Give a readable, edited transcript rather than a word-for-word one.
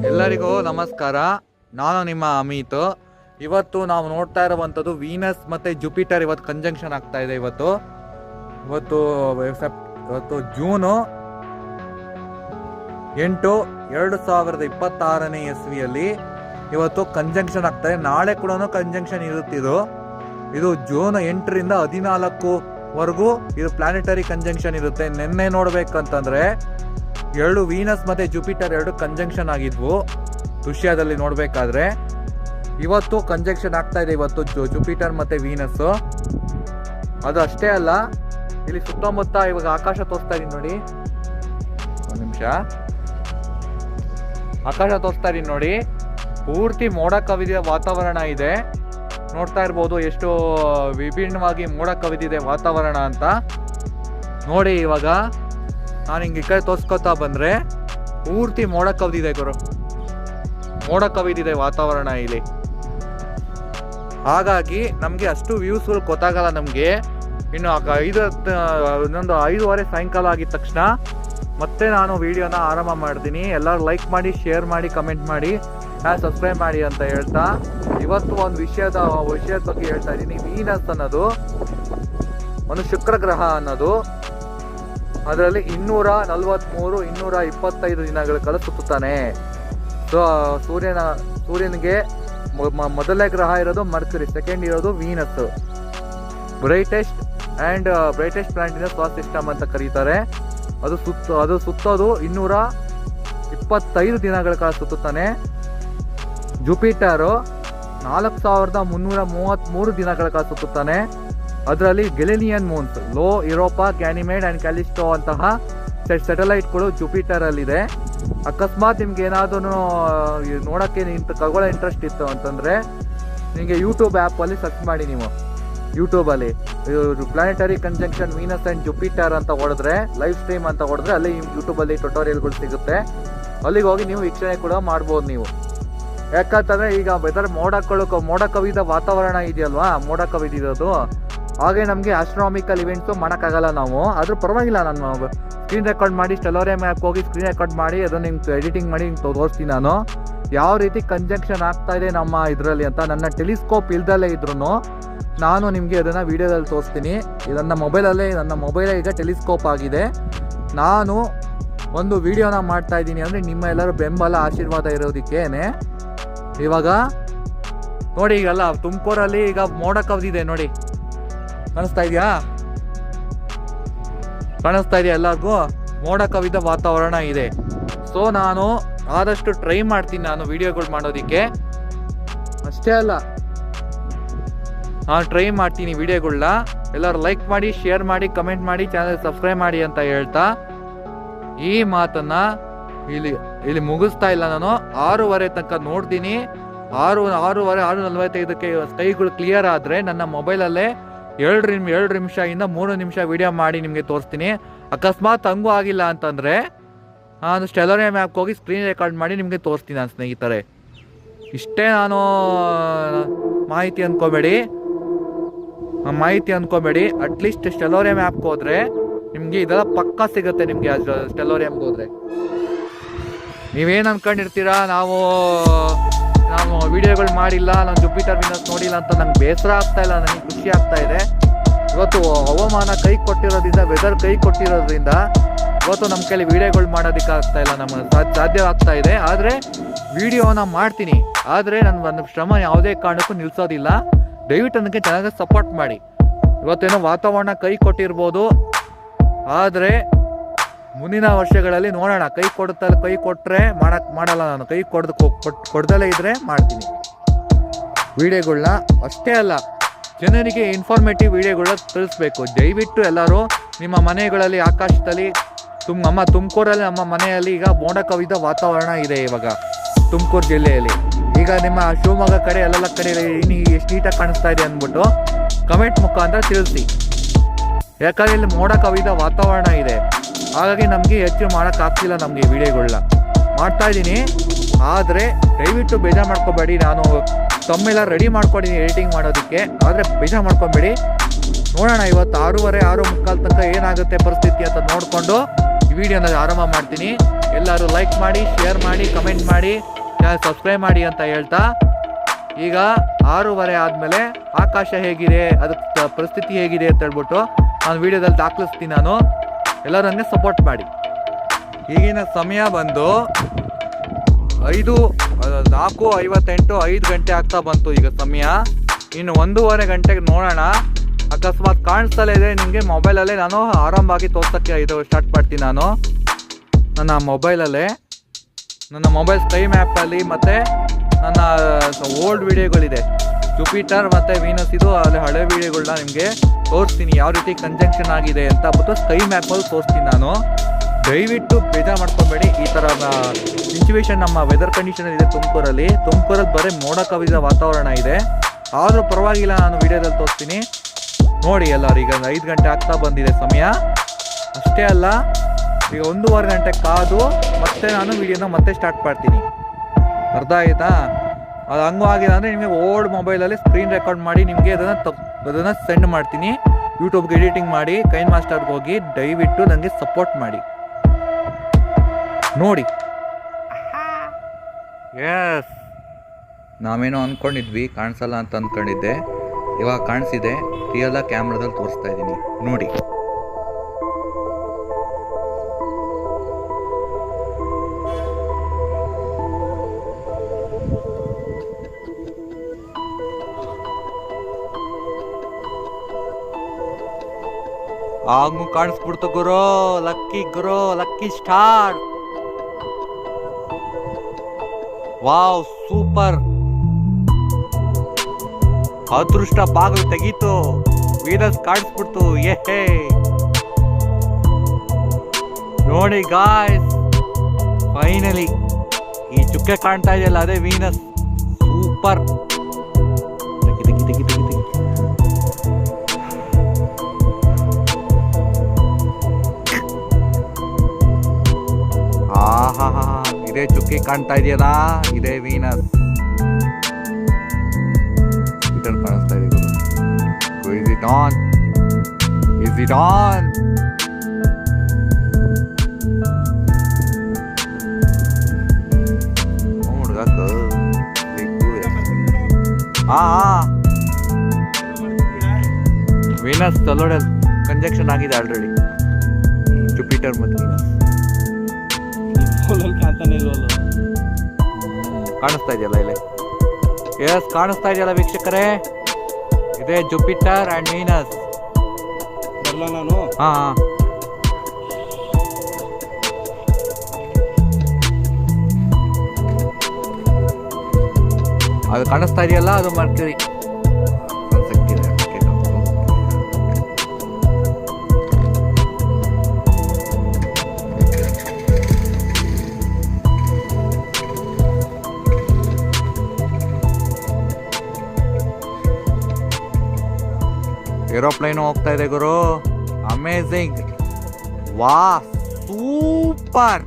ಎಲ್ಲರಿಗೂ ನಮಸ್ಕಾರ. ನಾನು ನಿಮ್ಮ ಅಮಿತ್. ಇವತ್ತು ನಾವು ನೋಡ್ತಾ ಇರುವಂಥದ್ದು ವೀನಸ್ ಮತ್ತು ಜುಪಿಟರ್ ಇವತ್ತು ಕಂಜಂಕ್ಷನ್ ಆಗ್ತಾ ಇದೆ. ಇವತ್ತು ಜೂನು 8, 2026ನೇ ಇಸ್ವಿಯಲ್ಲಿ ಇವತ್ತು ಕಂಜಂಕ್ಷನ್ ಆಗ್ತಾ ಇದೆ. ನಾಳೆ ಕೂಡ ಕಂಜಂಕ್ಷನ್ ಇರುತ್ತಿದ್ದು. ಇದು ಜೂನ್ 8ರಿಂದ 14ವರೆಗೂ ಇದು ಪ್ಲಾನೆಟರಿ ಕಂಜಂಕ್ಷನ್ ಇರುತ್ತೆ. ನಿನ್ನೆ ನೋಡ್ಬೇಕಂತಂದ್ರೆ 2 ವೀನಸ್ ಮತ್ತೆ ಜುಪಿಟರ್ 2 ಕಂಜಂಕ್ಷನ್ ಆಗಿದ್ವು ರುಷಿಯಾದಲ್ಲಿ ನೋಡ್ಬೇಕಾದ್ರೆ. ಇವತ್ತು ಕಂಜಂಕ್ಷನ್ ಆಗ್ತಾ ಇದೆ. ಇವತ್ತು ಜುಪಿಟರ್ ಮತ್ತೆ ವೀನಸ್. ಅದು ಅಷ್ಟೇ ಅಲ್ಲ, ಇಲ್ಲಿ ಸುತ್ತಮುತ್ತ ಇವಾಗ ಆಕಾಶ ತೋರಿಸ್ತಾ ಇದೀನಿ ನೋಡಿ. ಒಂದು ನಿಮಿಷ, ಆಕಾಶ ತೋರಿಸ್ತಾ ಇದೀನಿ ನೋಡಿ. ಪೂರ್ತಿ ಮೋಡ ಕವಿದ ವಾತಾವರಣ ಇದೆ. ನೋಡ್ತಾ ಇರ್ಬೋದು ಎಷ್ಟು ವಿಭಿನ್ನವಾಗಿ ಮೋಡ ಕವಿದಿದೆ ವಾತಾವರಣ ಅಂತ ನೋಡಿ. ಇವಾಗ ನಾನು ಹಿಂಗೆ ಈ ಕಡೆ ತೋರಿಸ್ಕೊತಾ ಬಂದ್ರೆ ಪೂರ್ತಿ ಮೋಡ ಕವಿದಿದೆ ಮೋಡ ಕವಿದಿದೆ ವಾತಾವರಣ ಇಲ್ಲಿ. ಹಾಗಾಗಿ ನಮಗೆ ಅಷ್ಟು ವ್ಯೂಸ್ಗಳು ಗೊತ್ತಾಗಲ್ಲ ನಮಗೆ. ಇನ್ನು ಇನ್ನೊಂದು 5:30 ಸಾಯಂಕಾಲ ಆಗಿದ ತಕ್ಷಣ ಮತ್ತೆ ನಾನು ವಿಡಿಯೋನ ಆರಂಭ ಮಾಡ್ತೀನಿ. ಎಲ್ಲರೂ ಲೈಕ್ ಮಾಡಿ, ಶೇರ್ ಮಾಡಿ, ಕಮೆಂಟ್ ಮಾಡಿ, ಸಬ್ಸ್ಕ್ರೈಬ್ ಮಾಡಿ ಅಂತ ಹೇಳ್ತಾ ಇವತ್ತು ಒಂದು ವಿಷಯದ ಬಗ್ಗೆ ಹೇಳ್ತಾ ಇದ್ದೀನಿ. ವೀನಸ್ ಅನ್ನೋದು ಒಂದು ಶುಕ್ರ ಗ್ರಹ ಅನ್ನೋದು, ಅದರಲ್ಲಿ 243, 225 ದಿನಗಳ ಕಾಲ ಸುತ್ತುತ್ತಾನೆ. ಸೊ ಸೂರ್ಯನಿಗೆ ಮೊದಲನೇ ಗ್ರಹ ಇರೋದು ಮರ್ಕ್ಯುರಿ, ಸೆಕೆಂಡ್ ಇರೋದು ವೀನಸ್. ಬ್ರೈಟೆಸ್ಟ್ ಪ್ಲಾನೆಟ್ ಇನ್ ಸೋಲಾರ್ ಸಿಸ್ಟಮ್ ಅಂತ ಕರೀತಾರೆ. ಅದು ಸುತ್ತೋದು 225 ದಿನಗಳ ಕಾಲ ಸುತ್ತುತ್ತಾನೆ. ಜುಪಿಟರು 4333 ದಿನಗಳ ಕಾಲ ಸುತ್ತುತ್ತಾನೆ. ಅದರಲ್ಲಿ Galilean moons, low, Europa, Ganymede and Callisto ಅಂತಹ ಸ್ಯಾಟಲೈಟ್ಗಳು ಜುಪಿಟರ್ ಅಲ್ಲಿದೆ. ಅಕಸ್ಮಾತ್ ನಿಮ್ಗೆ ಏನಾದರೂ ನೋಡೋಕ್ಕೆ ಖಗೋಳ ಇಂಟ್ರೆಸ್ಟ್ ಇತ್ತು ಅಂತಂದ್ರೆ ನಿಮಗೆ ಯೂಟ್ಯೂಬ್ ಆ್ಯಪಲ್ಲಿ ಸರ್ಚ್ ಮಾಡಿ. ನೀವು ಯೂಟ್ಯೂಬಲ್ಲಿ planetary conjunction Venus and Jupiter ಅಂತ ಹೊಡೆದ್ರೆ, ಲೈವ್ ಸ್ಟ್ರೀಮ್ ಅಂತ ಹೊಡೆದ್ರೆ ಅಲ್ಲಿ ಯೂಟ್ಯೂಬಲ್ಲಿ ಟ್ಯುಟೋರಿಯಲ್ಗಳು ಸಿಗುತ್ತೆ. ಅಲ್ಲಿಗೆ ಹೋಗಿ ನೀವು ವೀಕ್ಷಣೆ ಕೂಡ ಮಾಡ್ಬೋದು ನೀವು. ಯಾಕಂತಂದ್ರೆ ಈಗ ವೆದರ್ ಮೋಡ ಕವಿದ ವಾತಾವರಣ ಇದೆಯಲ್ವಾ, ಮೋಡ ಕವಿದಿರೋದು, ಹಾಗೆ ನಮಗೆ ಆಸ್ಟ್ರಾನಾಮಿಕಲ್ ಇವೆಂಟ್ಸು ಮಾಡೋಕ್ಕಾಗಲ್ಲ ನಾವು. ಆದರೂ ಪರವಾಗಿಲ್ಲ, ನಾನು ಸ್ಕ್ರೀನ್ ರೆಕಾರ್ಡ್ ಮಾಡಿ ಸ್ಟೆಲೋರಿಯಂ ಆ್ಯಪ್ ಹೋಗಿ ಸ್ಕ್ರೀನ್ ರೆಕಾರ್ಡ್ ಮಾಡಿ ಅದನ್ನು ನಿಮ್ಗೆ ಎಡಿಟಿಂಗ್ ಮಾಡಿ ತೋರಿಸ್ತೀನಿ ನಾನು ಯಾವ ರೀತಿ ಕಂಜಂಕ್ಷನ್ ಆಗ್ತಾ ಇದೆ ನಮ್ಮ ಇದರಲ್ಲಿ ಅಂತ. ನನ್ನ ಟೆಲಿಸ್ಕೋಪ್ ಇಲ್ದಲ್ಲೇ ಇದ್ರೂ ನಾನು ನಿಮಗೆ ಅದನ್ನು ವೀಡಿಯೋದಲ್ಲಿ ತೋರಿಸ್ತೀನಿ. ನನ್ನ ಮೊಬೈಲೇ ಈಗ ಟೆಲಿಸ್ಕೋಪ್ ಆಗಿದೆ. ನಾನು ಒಂದು ವಿಡಿಯೋನ ಮಾಡ್ತಾ ಇದ್ದೀನಿ ಅಂದರೆ ನಿಮ್ಮ ಎಲ್ಲರೂ ಬೆಂಬಲ, ಆಶೀರ್ವಾದ ಇರೋದಕ್ಕೇನೆ. ಇವಾಗ ನೋಡಿ, ಈಗಲ್ಲ ತುಮಕೂರಲ್ಲಿ ಈಗ ಮೋಡ ಕವಿದಿದೆ ನೋಡಿ, ಕಾಣಿಸ್ತಾ ಇದೆಯಾ ಎಲ್ಲರಿಗೂ? ಮೋಡ ಕವಿದ ವಾತಾವರಣ ಇದೆ. ಸೊ ನಾನು ಆದಷ್ಟು ಟ್ರೈ ಮಾಡ್ತೀನಿ ನಾನು ವಿಡಿಯೋಗಳು ಮಾಡೋದಕ್ಕೆ. ಅಷ್ಟೇ ಅಲ್ಲ, ನಾನು ಟ್ರೈ ಮಾಡ್ತೀನಿ ವಿಡಿಯೋಗಳನ್ನ. ಎಲ್ಲರೂ ಲೈಕ್ ಮಾಡಿ, ಶೇರ್ ಮಾಡಿ, ಕಮೆಂಟ್ ಮಾಡಿ, ಚಾನಲ್ ಸಬ್ಸ್ಕ್ರೈಬ್ ಮಾಡಿ ಅಂತ ಹೇಳ್ತಾ ಈ ಮಾತನ್ನ ಇಲ್ಲಿ ಮುಗಿಸ್ತಾ ಇಲ್ಲ. ನಾನು 6:30 ತನಕ ನೋಡ್ತೀನಿ. 6:45ಕ್ಕೆ ಸ್ಕೈಗಳು ಕ್ಲಿಯರ್ ಆದರೆ ನನ್ನ ಮೊಬೈಲಲ್ಲೇ 2 ನಿಮಿಷದಿಂದ 3 ನಿಮಿಷ ವಿಡಿಯೋ ಮಾಡಿ ನಿಮಗೆ ತೋರಿಸ್ತೀನಿ. ಅಕಸ್ಮಾತ್ ಹಂಗೂ ಆಗಿಲ್ಲ ಅಂತಂದರೆ ನಾನು ಸ್ಟೆಲೋರಿಯಂ ಆ್ಯಪ್ಗೆ ಹೋಗಿ ಸ್ಕ್ರೀನ್ ರೆಕಾರ್ಡ್ ಮಾಡಿ ನಿಮಗೆ ತೋರಿಸ್ತೀನಿ ನಾನು ಸ್ನೇಹಿತರೆ. ಇಷ್ಟೇ ನಾನು ಮಾಹಿತಿ ಅಂದ್ಕೋಬೇಡಿ. ಅಟ್ಲೀಸ್ಟ್ ಸ್ಟೆಲೋರಿಯಂ ಆ್ಯಪ್ಗೆ ಹೋದರೆ ನಿಮಗೆ ಇದೆಲ್ಲ ಪಕ್ಕಾ ಸಿಗುತ್ತೆ. ನಿಮಗೆ ಸ್ಟೆಲೋರಿಯಂಗೆ ಹೋದರೆ ನೀವೇನು ಅಂದ್ಕೊಂಡಿರ್ತೀರಾ, ನಾವು ವಿಡಿಯೋಗಳು ಮಾಡಿಲ್ಲ, ನಾನು ಜುಪಿಟರ್ ವೀನಸ್ ನೋಡಿಲ್ಲ ಅಂತ ನಂಗೆ ಬೇಸರ ಆಗ್ತಾ ಇಲ್ಲ, ನನಗೆ ಖುಷಿ ಆಗ್ತಾ ಇದೆ. ಇವತ್ತು ಹವಾಮಾನ ಕೈ ಕೊಟ್ಟಿರೋದ್ರಿಂದ, ವೆದರ್ ಕೈ ಕೊಟ್ಟಿರೋದ್ರಿಂದ ಇವತ್ತು ನಮ್ಮ ಕೈಲಿ ವಿಡಿಯೋಗಳು ಮಾಡೋದಕ್ಕೆ ಆಗ್ತಾ ಇಲ್ಲ, ನಮಗೆ ಸಾಧ್ಯವಾಗ್ತಾ ಇದೆ. ಆದರೆ ವಿಡಿಯೋನ ಮಾಡ್ತೀನಿ. ಆದರೆ ನನ್ನ ಶ್ರಮ ಯಾವುದೇ ಕಾರಣಕ್ಕೂ ನಿಲ್ಲಿಸೋದಿಲ್ಲ. ದಯವಿಟ್ಟು ನನಗೆ ಚೆನ್ನಾಗಿ ಸಪೋರ್ಟ್ ಮಾಡಿ. ಇವತ್ತೇನೋ ವಾತಾವರಣ ಕೈ ಕೊಟ್ಟಿರ್ಬೋದು, ಆದರೆ ಮುಂದಿನ ವರ್ಷಗಳಲ್ಲಿ ನೋಡೋಣ. ಕೈ ಕೊಟ್ಟರೆ ಮಾಡಲ್ಲ. ನಾನು ಕೈ ಕೊಡ್ದಲೇ ಇದ್ರೆ ಮಾಡ್ತೀನಿ ವಿಡಿಯೋಗಳನ್ನ. ಅಷ್ಟೇ ಅಲ್ಲ, ಜನರಿಗೆ ಇನ್ಫಾರ್ಮೇಟಿವ್ ವಿಡಿಯೋಗಳನ್ನ ತಿಳಿಸ್ಬೇಕು. ದಯವಿಟ್ಟು ಎಲ್ಲರೂ ನಿಮ್ಮ ಮನೆಗಳಲ್ಲಿ ಆಕಾಶದಲ್ಲಿ ತುಮಕೂರಲ್ಲಿ ನಮ್ಮ ಮನೆಯಲ್ಲಿ ಈಗ ಮೋಡ ಕವಿದ ವಾತಾವರಣ ಇದೆ. ಇವಾಗ ತುಮಕೂರು ಜಿಲ್ಲೆಯಲ್ಲಿ ಈಗ ನಿಮ್ಮ ಶಿವಮೊಗ್ಗ ಕಡೆ ಎಲ್ಲ ಕಡೆ ಎಷ್ಟು ನೀಟಾಗಿ ಕಾಣಿಸ್ತಾ ಇದೆ ಅಂದ್ಬಿಟ್ಟು ಕಮೆಂಟ್ ಮುಖಾಂತರ ತಿಳಿಸಿ. ಯಾಕಂದರೆ ಇಲ್ಲಿ ಮೋಡ ಕವಿದ ವಾತಾವರಣ ಇದೆ. ಹಾಗಾಗಿ ನಮಗೆ ಹೆಚ್ಚು ಮಾಡೋಕ್ಕಾಗ್ತಿಲ್ಲ. ನಮಗೆ ವಿಡಿಯೋಗಳನ್ನ ಮಾಡ್ತಾ ಇದ್ದೀನಿ. ಆದರೆ ದಯವಿಟ್ಟು ಬೇಜಾರು ಮಾಡ್ಕೊಬೇಡಿ. ನಾನು ತಮ್ಮೆಲ್ಲ ರೆಡಿ ಮಾಡ್ಕೊಂಡಿದ್ದೀನಿ ಎಡಿಟಿಂಗ್ ಮಾಡೋದಕ್ಕೆ. ಆದರೆ ಬೇಜಾರು ಮಾಡ್ಕೊಬೇಡಿ. ನೋಡೋಣ ಇವತ್ತು 6:30, 6:45 ತನಕ ಏನಾಗುತ್ತೆ ಪರಿಸ್ಥಿತಿ ಅಂತ ನೋಡಿಕೊಂಡು ಈ ವಿಡಿಯೋನ ಆರಂಭ ಮಾಡ್ತೀನಿ. ಎಲ್ಲರೂ ಲೈಕ್ ಮಾಡಿ, ಶೇರ್ ಮಾಡಿ, ಕಮೆಂಟ್ ಮಾಡಿ, ಸಬ್ಸ್ಕ್ರೈಬ್ ಮಾಡಿ ಅಂತ ಹೇಳ್ತಾ, ಈಗ 6:30 ಆದಮೇಲೆ ಆಕಾಶ ಹೇಗಿದೆ, ಅದಕ್ಕೆ ಪರಿಸ್ಥಿತಿ ಹೇಗಿದೆ ಅಂತ ಹೇಳ್ಬಿಟ್ಟು ನಾನು ವಿಡಿಯೋದಲ್ಲಿ ದಾಖಲಿಸ್ತೀನಿ. ಎಲ್ಲರೂ ನನಗೆ ಸಪೋರ್ಟ್ ಮಾಡಿ. ಈಗಿನ ಸಮಯ ಬಂದು 4:58, 5 ಗಂಟೆ ಆಗ್ತಾ ಬಂತು ಈಗ ಸಮಯ. ಇನ್ನು 1:30 ಗಂಟೆಗೆ ನೋಡೋಣ. ಅಕಸ್ಮಾತ್ ಕಾಣಿಸ್ತಲೇ ಇದೆ ನಿಮಗೆ ಮೊಬೈಲಲ್ಲೇ ನಾನು ಆರಾಮಾಗಿ ತೋರ್ಸೋಕ್ಕೆ ಇದು ಸ್ಟಾರ್ಟ್ ಮಾಡ್ತೀನಿ. ನಾನು ನನ್ನ ಮೊಬೈಲಲ್ಲೇ, ನನ್ನ ಮೊಬೈಲ್ ಸ್ಕೈ ಮ್ಯಾಪಲ್ಲಿ ಮತ್ತು ನನ್ನ ಓಲ್ಡ್ ವೀಡಿಯೋಗಳಿದೆ, ಜುಪಿಟರ್ ಮತ್ತು ವೀನಸ್, ಇದು ಅಲ್ಲಿ ಹಳೆ ವೀಡಿಯೋಗಳನ್ನ ನಿಮಗೆ ತೋರಿಸ್ತೀನಿ ಯಾವ ರೀತಿ ಕಂಜಂಕ್ಷನ್ ಆಗಿದೆ ಅಂತ ಬಿಟ್ಟು ಸ್ಕೈ ಮ್ಯಾಪಲ್ಲಿ ತೋರಿಸ್ತೀನಿ ನಾನು. ದಯವಿಟ್ಟು ಬೇಜಾರು ಮಾಡ್ಕೊಬೇಡಿ. ಈ ಥರ ಸಿಚುವೇಶನ್ ನಮ್ಮ ವೆದರ್ ಕಂಡೀಷನ್ ಇದೆ ತುಮಕೂರಲ್ಲಿ ಬರೀ ಮೋಡ ಕವಿದ ವಾತಾವರಣ ಇದೆ. ಆದರೂ ಪರವಾಗಿಲ್ಲ, ನಾನು ವೀಡಿಯೋದಲ್ಲಿ ತೋರಿಸ್ತೀನಿ ನೋಡಿ ಎಲ್ಲರೂ. ಈಗ 5 ಗಂಟೆ ಆಗ್ತಾ ಬಂದಿದೆ ಸಮಯ. ಅಷ್ಟೇ ಅಲ್ಲ, ಈಗ 1:15 ಗಂಟೆ ಕಾದು ಮತ್ತೆ ನಾನು ವೀಡಿಯೋನ ಮತ್ತೆ ಸ್ಟಾರ್ಟ್ ಮಾಡ್ತೀನಿ. ಅರ್ಥ ಆಯಿತಾ? ಅದು ಹಂಗೂ ಆಗಿದೆ ಅಂದರೆ ನಿಮಗೆ ಓಲ್ಡ್ ಮೊಬೈಲಲ್ಲಿ ಸ್ಕ್ರೀನ್ ರೆಕಾರ್ಡ್ ಮಾಡಿ ನಿಮಗೆ ಅದನ್ನು ಸೆಂಡ್ ಮಾಡ್ತೀನಿ. ಯೂಟ್ಯೂಬ್ಗೆ ಎಡಿಟಿಂಗ್ ಮಾಡಿ ಕೈನ್ ಮಾಸ್ಟರ್ಗೆ ಹೋಗಿ ದಯವಿಟ್ಟು ನನಗೆ ಸಪೋರ್ಟ್ ಮಾಡಿ ನೋಡಿ. ಎಸ್, ನಾವೇನೋ ಅಂದ್ಕೊಂಡಿದ್ವಿ ಕಾಣಿಸಲ್ಲ ಅಂತ ಅಂದ್ಕೊಂಡಿದ್ದೆ, ಇವಾಗ ಕಾಣಿಸಿದೆ. ರಿಯಲ್ ಕ್ಯಾಮ್ರಾದಲ್ಲಿ ತೋರಿಸ್ತಾ ಇದ್ದೀನಿ ನೋಡಿ. ಹಂಗೂ ಕಾಣಿಸ್ಬಿಡ್ತು ಗುರು, ಲಕ್ಕಿ ಸ್ಟಾರ್. ವಾವ್, ಸೂಪರ್, ಅದೃಷ್ಟ ಬಾಗಿಲು ತೆಗೀತು, ವೀನಸ್ ಕಾಣಿಸ್ಬಿಡ್ತು. ನೋಡಿ ಗಾಯ್ಸ್, ಫೈನಲಿ ಈ ಚುಕ್ಕೆ ಕಾಣ್ತಾ ಇದೆಯಲ್ಲ, ಅದೇ ವೀನಸ್. ಸೂಪರ್. ಇದೇ ಚುಕ್ಕಿ ಕಾಣ್ತಾ ಇದೆಯಲ್ಲ, ಇದೇ ವೀನಸ್. ಟ್ವಿಟರ್ ಕಾಣಿಸ್ತಾ ಇದೆ. Is it on? ವೀನಸ್ ತಲೋಡಲ್ ಕಂಜಂಕ್ಷನ್ ಆಗಿದೆ ಆಲ್ರೆಡಿ, ಜುಪಿಟರ್ ಮತ್ತು ವೀನಸ್. ಕಾಣಿಸ್ತಾ ಇದೆಯಲ್ಲ ಇಲ್ಲಿ? ಎಸ್, ಕಾಣಿಸ್ತಾ ಇದೆಯಲ್ಲ ವೀಕ್ಷಕರೇ, ಇದೇ ಜುಪಿಟರ್ ಅಂಡ್ ವೀನಸ್. ನಾನು ಅದು ಕಾಣಿಸ್ತಾ ಇದೆಯಲ್ಲ, ಅದು ಮರ್ಕ್ಯುರಿ. ಏರೋಪ್ಲೇನ್ ಹೋಗ್ತಾ ಇದೆ ಗುರು, ಅಮೇಝಿಂಗ್. ವಾ, ಸೂಪರ್.